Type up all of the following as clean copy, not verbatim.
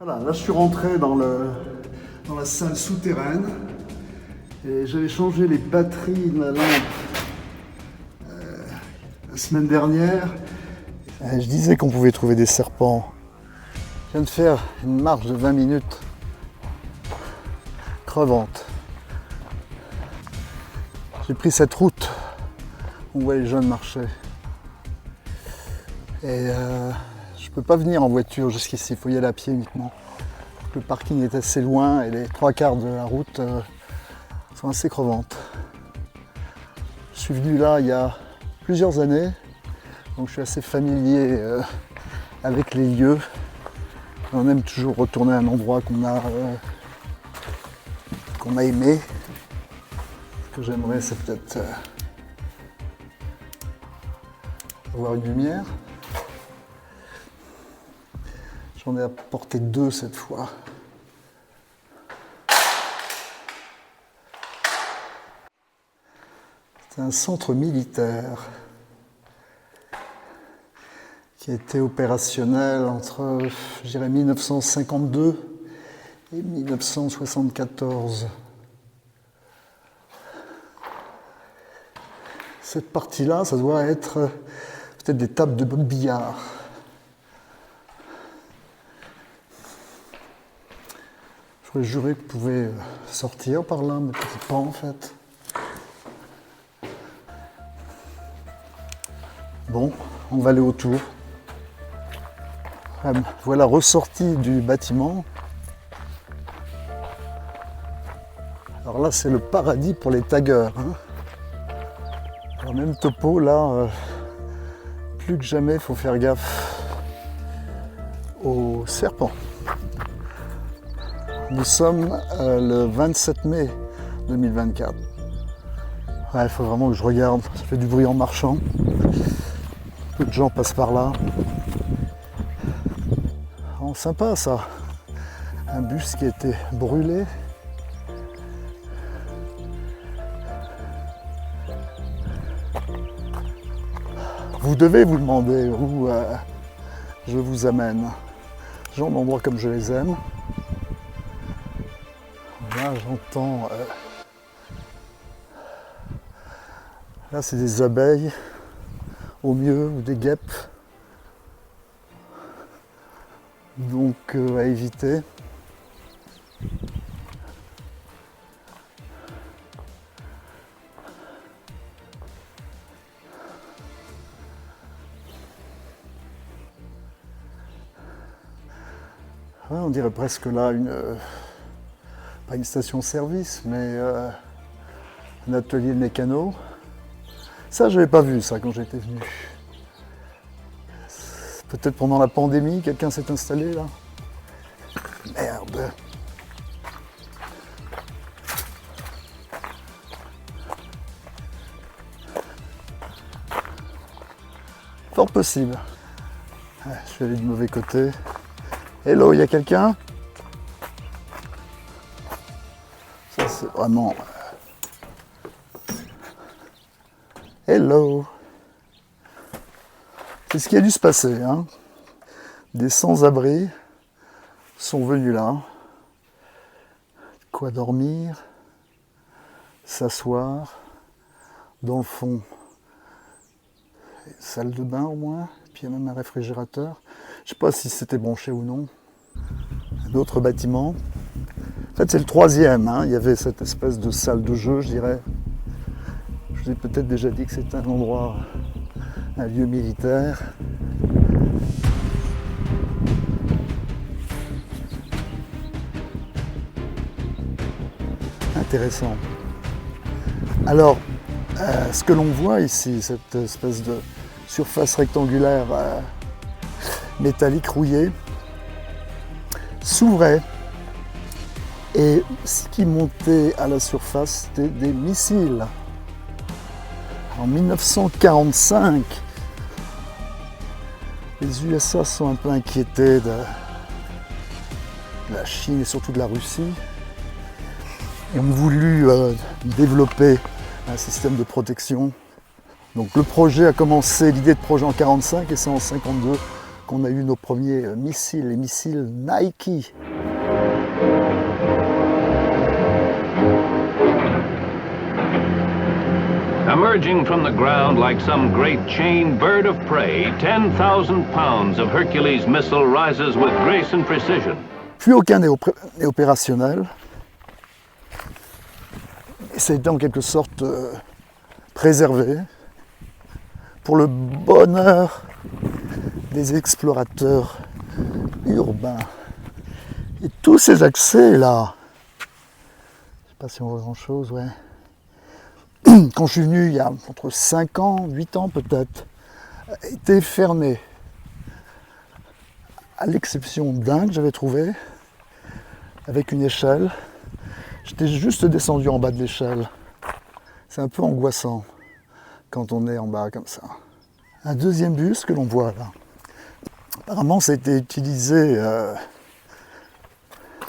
Voilà, là je suis rentré dans la salle souterraine et j'avais changé les batteries de la lampe la semaine dernière. Je disais qu'on pouvait trouver des serpents. Je viens de faire une marche de 20 minutes crevante. J'ai pris cette route où on voit les jeunes marcher. Et je peux pas venir en voiture jusqu'ici, il faut y aller à pied uniquement. Le parking est assez loin et les 3/4 de la route sont assez crevantes. Je suis venu là il y a plusieurs années, donc je suis assez familier avec les lieux. On aime toujours retourner à un endroit qu'on a aimé. Ce que j'aimerais, c'est peut-être avoir une lumière. J'en ai apporté 2 cette fois. C'est un centre militaire qui a été opérationnel entre, je dirais, 1952 et 1974. Cette partie-là, ça doit être peut-être des tables de billard. J'aurais juré que je pouvais sortir par là, mais peut-être pas en fait. Bon, on va aller autour. Voilà, ressortie du bâtiment. Alors là, c'est le paradis pour les taggeurs. Alors même topo, là, plus que jamais, il faut faire gaffe aux serpents. Nous sommes le 27 mai 2024. Ouais, il faut vraiment que je regarde, ça fait du bruit en marchant. Peu de gens passent par là. Oh, sympa ça. Un bus qui a été brûlé. Vous devez vous demander où je vous amène. Genre d'endroits comme je les aime. Là, j'entends... Là, c'est des abeilles, au mieux, ou des guêpes. Donc, à éviter. Ouais, on dirait presque là pas une station-service, mais un atelier de mécano. Ça, je n'avais pas vu ça quand j'étais venu. Peut-être pendant la pandémie, quelqu'un s'est installé là. Merde. Fort possible. Ouais, je suis allé du mauvais côté. Hello, il y a quelqu'un? Ça, c'est vraiment... Hello! C'est ce qui a dû se passer, hein. Des sans-abri sont venus là. Quoi dormir, s'asseoir, dans le fond, salle de bain au moins, puis il y a même un réfrigérateur. Je ne sais pas si c'était branché ou non. Un autre bâtiment. En fait, c'est le 3e, hein. Il y avait cette espèce de salle de jeu, je dirais. Je vous ai peut-être déjà dit que c'est un endroit, un lieu militaire. Intéressant. Alors, ce que l'on voit ici, cette espèce de surface rectangulaire métallique rouillée, s'ouvrait et ce qui montait à la surface, c'était des missiles. En 1945, les USA sont un peu inquiétés de la Chine et surtout de la Russie et ont voulu développer un système de protection. Donc le projet a commencé, l'idée de projet en 1945 et c'est en 1952 qu'on a eu nos premiers missiles, les missiles Nike. Emerging from the ground like some great chained bird of prey, 10,000 pounds of Hercules missile rises with grace and precision. Plus aucun n'est opérationnel. Et ça a été en quelque sorte préservé pour le bonheur des explorateurs urbains. Et tous ces accès là, je sais pas si on voit grand chose, ouais. Quand je suis venu il y a entre 5 ans, 8 ans peut-être, étaient fermés. À l'exception d'un que j'avais trouvé, avec une échelle. J'étais juste descendu en bas de l'échelle. C'est un peu angoissant quand on est en bas comme ça. Un deuxième bus que l'on voit là. Apparemment, ça a été utilisé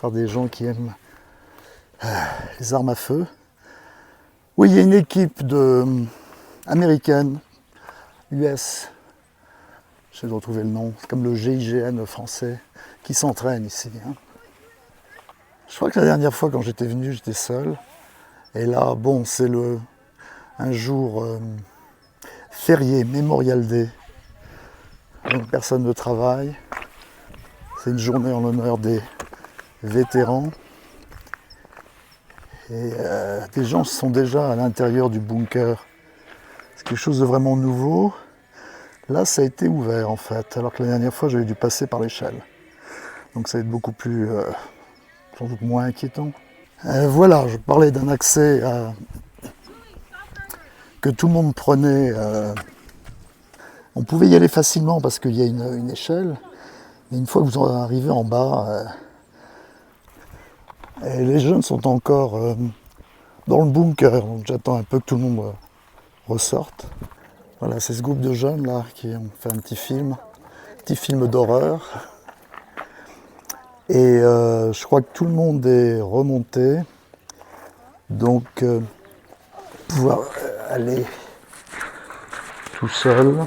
par des gens qui aiment les armes à feu. Oui, il y a une équipe américaine, US, j'essaie de retrouver le nom, c'est comme le GIGN français, qui s'entraîne ici. Hein. Je crois que la dernière fois quand j'étais venu, j'étais seul. Et là, bon, c'est un jour férié, Memorial Day. Donc personne ne travaille. C'est une journée en l'honneur des vétérans. Et des gens sont déjà à l'intérieur du bunker. C'est quelque chose de vraiment nouveau. Là, ça a été ouvert en fait, alors que la dernière fois, j'avais dû passer par l'échelle. Donc ça va être beaucoup plus, sans doute moins inquiétant. Voilà, je parlais d'un accès que tout le monde prenait. On pouvait y aller facilement parce qu'il y a une échelle. Mais une fois que vous arrivez en bas, les jeunes sont encore dans le bunker. Donc j'attends un peu que tout le monde ressorte. Voilà, c'est ce groupe de jeunes là qui ont fait un petit film d'horreur. Et je crois que tout le monde est remonté. Donc pouvoir aller tout seul.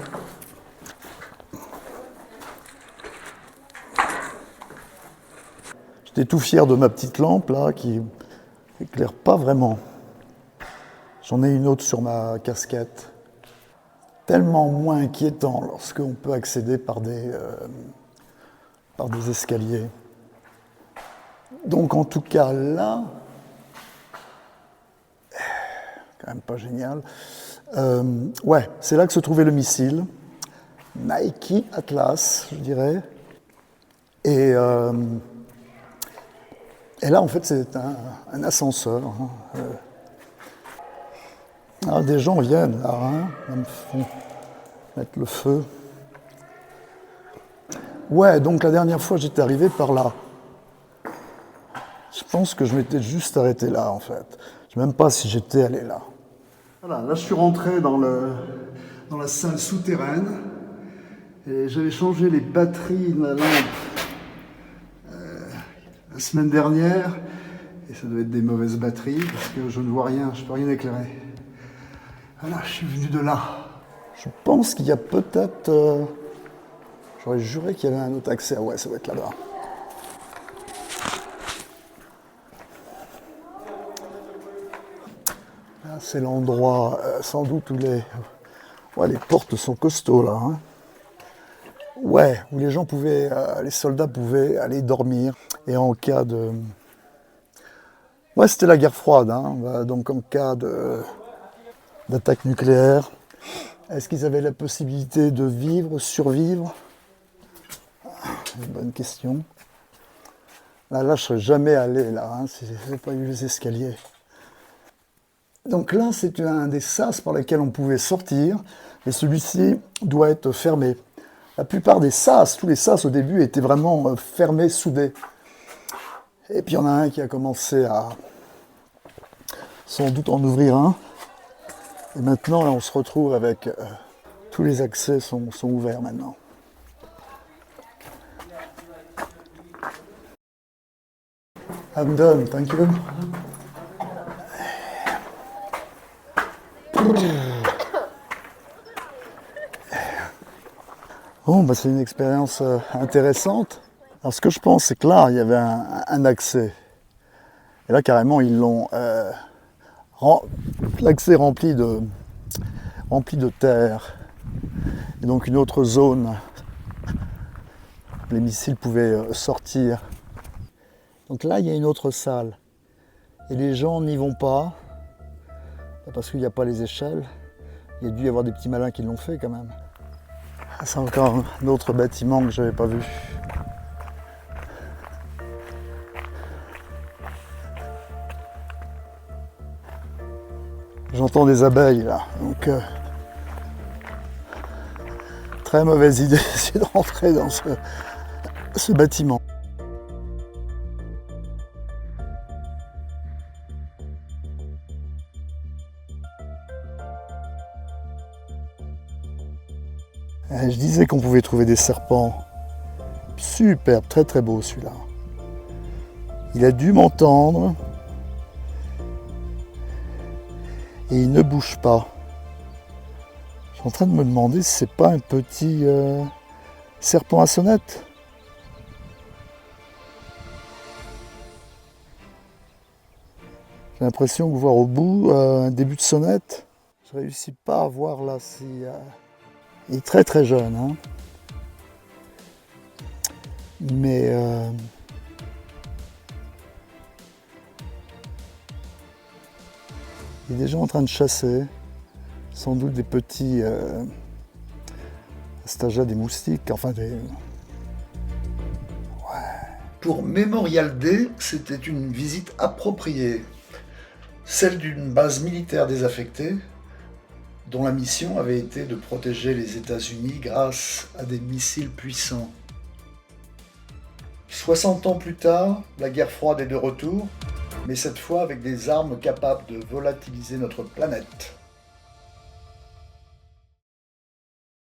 J'étais tout fier de ma petite lampe là qui éclaire pas vraiment. J'en ai une autre sur ma casquette. Tellement moins inquiétant lorsqu'on peut accéder par des escaliers. Donc en tout cas là, quand même pas génial. Ouais, c'est là que se trouvait le missile. Nike Atlas, je dirais. Et là, en fait, c'est un ascenseur. Hein. Alors, des gens viennent là, hein, ils me font mettre le feu. Ouais, donc la dernière fois, j'étais arrivé par là. Je pense que je m'étais juste arrêté là, en fait. Je ne sais même pas si j'étais allé là. Voilà, là, je suis rentré dans la salle souterraine et j'avais changé les batteries de la lampe la semaine dernière. Et ça devait être des mauvaises batteries parce que je ne vois rien, je ne peux rien éclairer. Voilà, je suis venu de là. Je pense qu'il y a peut-être... j'aurais juré qu'il y avait un autre accès. Ah ouais, ça doit être là-bas. Là, c'est l'endroit, sans doute, où les portes sont costauds, là. Hein. Ouais, où les gens pouvaient... les soldats pouvaient aller dormir. Et en cas de... Ouais, c'était la guerre froide. Hein. Donc, en cas d'attaque nucléaire, est-ce qu'ils avaient la possibilité de survivre? Une bonne question. Là, je ne serais jamais allé, là, hein, si je n'avais pas eu les escaliers. Donc là, c'est un des sas par lesquels on pouvait sortir, et celui-ci doit être fermé. La plupart des sas, tous les sas au début, étaient vraiment fermés, soudés. Et puis il y en a un qui a commencé à sans doute en ouvrir un. Et maintenant, là, on se retrouve avec... tous les accès sont ouverts maintenant. I'm done, thank you. Bon, bah, c'est une expérience intéressante. Alors ce que je pense, c'est que là, il y avait un accès. Et là, carrément, ils l'ont... l'accès rempli de terre. Et donc une autre zone. Les missiles pouvaient sortir. Donc là, il y a une autre salle. Et les gens n'y vont pas. Parce qu'il n'y a pas les échelles. Il y a dû y avoir des petits malins qui l'ont fait quand même. C'est encore un autre bâtiment que je n'avais pas vu. J'entends des abeilles là, donc très mauvaise idée d'essayer de rentrer dans ce bâtiment. Je disais qu'on pouvait trouver des serpents. Superbe, très très beau celui-là. Il a dû m'entendre. Et il ne bouge pas. Je suis en train de me demander si c'est pas un petit serpent à sonnette. J'ai l'impression de voir au bout un début de sonnette. Je ne réussis pas à voir là si... Il est très très jeune. Hein. Mais... il est déjà en train de chasser. Sans doute des petits... à cet âge-là, des moustiques. Enfin des... Pour Memorial Day, c'était une visite appropriée. Celle d'une base militaire désaffectée, dont la mission avait été de protéger les États-Unis grâce à des missiles puissants. 60 ans plus tard, la guerre froide est de retour, mais cette fois avec des armes capables de volatiliser notre planète.